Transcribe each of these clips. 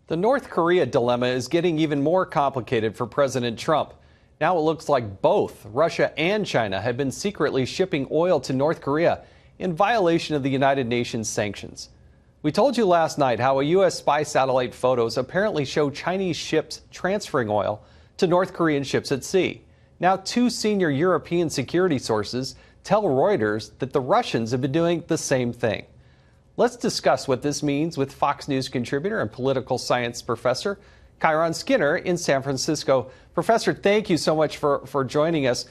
The North Korea dilemma is getting even more complicated for President Trump. Now it looks like both Russia and China have been secretly shipping oil to North Korea in violation of the United Nations sanctions. We told you last night how a U.S. spy satellite photos apparently show Chinese ships transferring oil to North Korean ships at sea. Now, two senior European security sources tell Reuters that the Russians have been doing the same thing. Let's discuss what this means with Fox News contributor and political science professor Kyron Skinner in San Francisco. Professor, thank you so much for joining us.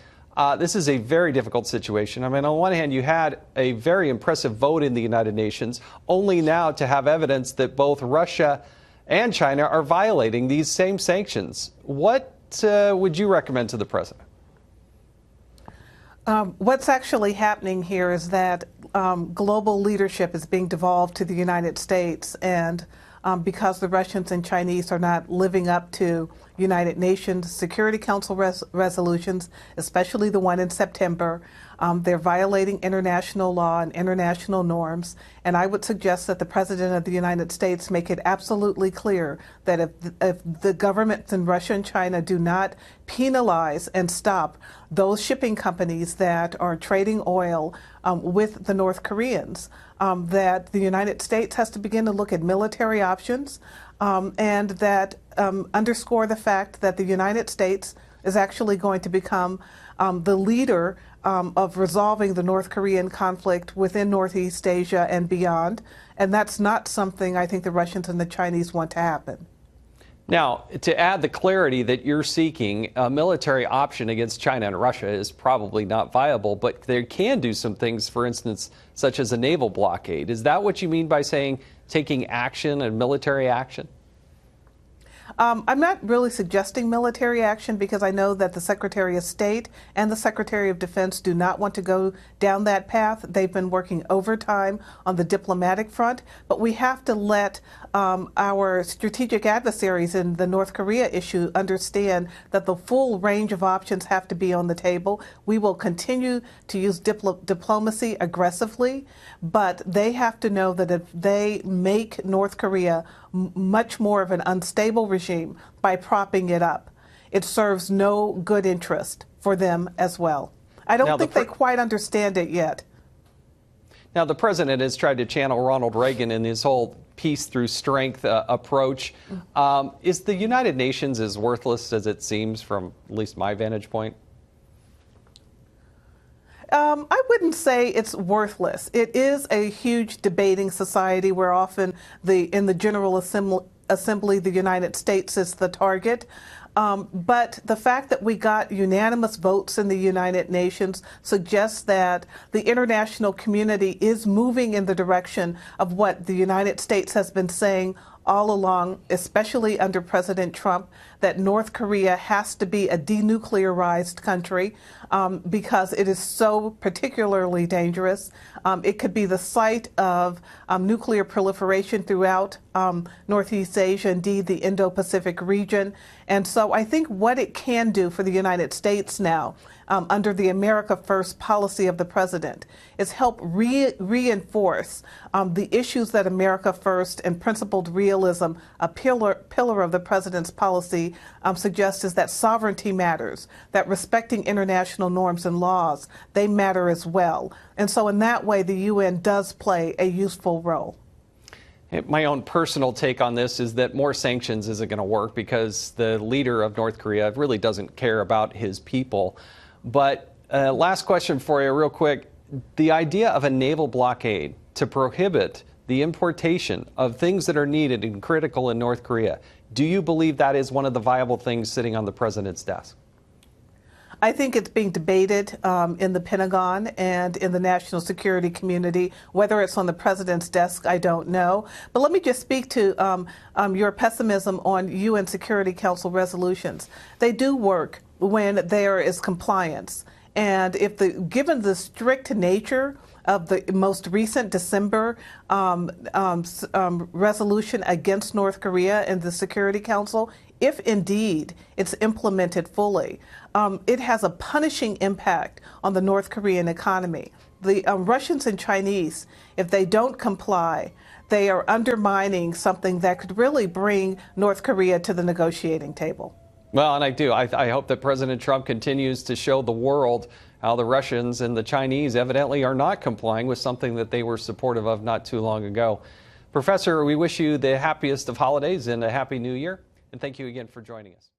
This is a very difficult situation. I mean, on one hand, you had a very impressive vote in the United Nations, only now to have evidence that both Russia and China are violating these same sanctions. What would you recommend to the president? What's actually happening here is that global leadership is being devolved to the United States, and because the Russians and Chinese are not living up to United Nations Security Council resolutions, especially the one in September, they're violating international law and international norms. And I would suggest that the President of the United States make it absolutely clear that if the governments in Russia and China do not penalize and stop those shipping companies that are trading oil with the North Koreans, that the United States has to begin to look at military options, and that underscore the fact that the United States is actually going to become the leader of resolving the North Korean conflict within Northeast Asia and beyond. And that's not something I think the Russians and the Chinese want to happen. Now, to add the clarity that you're seeking, a military option against China and Russia is probably not viable, but they can do some things, for instance, such as a naval blockade. Is that what you mean by saying taking action and military action? I'm not really suggesting military action because I know that the Secretary of State and the Secretary of Defense do not want to go down that path. They've been working overtime on the diplomatic front, but we have to let our strategic adversaries in the North Korea issue understand that the full range of options have to be on the table. We will continue to use diplomacy aggressively, but they have to know that if they make North Korea much more of an unstable regime by propping it up, it serves no good interest for them as well. I don't think they quite understand it yet. Now, the president has tried to channel Ronald Reagan in his whole peace through strength approach. Is the United Nations as worthless as it seems from at least my vantage point? I wouldn't say it's worthless. It is a huge debating society where often in the General Assembly, the United States is the target. But the fact that we got unanimous votes in the United Nations suggests that the international community is moving in the direction of what the United States has been saying all along, especially under President Trump, that North Korea has to be a denuclearized country because it is so particularly dangerous. It could be the site of nuclear proliferation throughout Northeast Asia, indeed the Indo-Pacific region. And so I think what it can do for the United States now, under the America First policy of the president, is help reinforce the issues that America First and principled realism, a pillar of the president's policy, suggests is that sovereignty matters, that respecting international norms and laws, they matter as well. And so in that way, the UN does play a useful role. My own personal take on this is that more sanctions isn't going to work because the leader of North Korea really doesn't care about his people. But last question for you real quick. The idea of a naval blockade to prohibit the importation of things that are needed and critical in North Korea, do you believe that is one of the viable things sitting on the president's desk? I think it's being debated in the Pentagon and in the national security community. Whether it's on the president's desk, I don't know. But let me just speak to your pessimism on UN Security Council resolutions. They do work when there is compliance. And if given the strict nature of the most recent December resolution against North Korea in the Security Council, if indeed it's implemented fully, it has a punishing impact on the North Korean economy. The Russians and Chinese, if they don't comply, they are undermining something that could really bring North Korea to the negotiating table. Well, and I hope that President Trump continues to show the world how the Russians and the Chinese evidently are not complying with something that they were supportive of not too long ago. Professor, we wish you the happiest of holidays and a happy new year. And thank you again for joining us.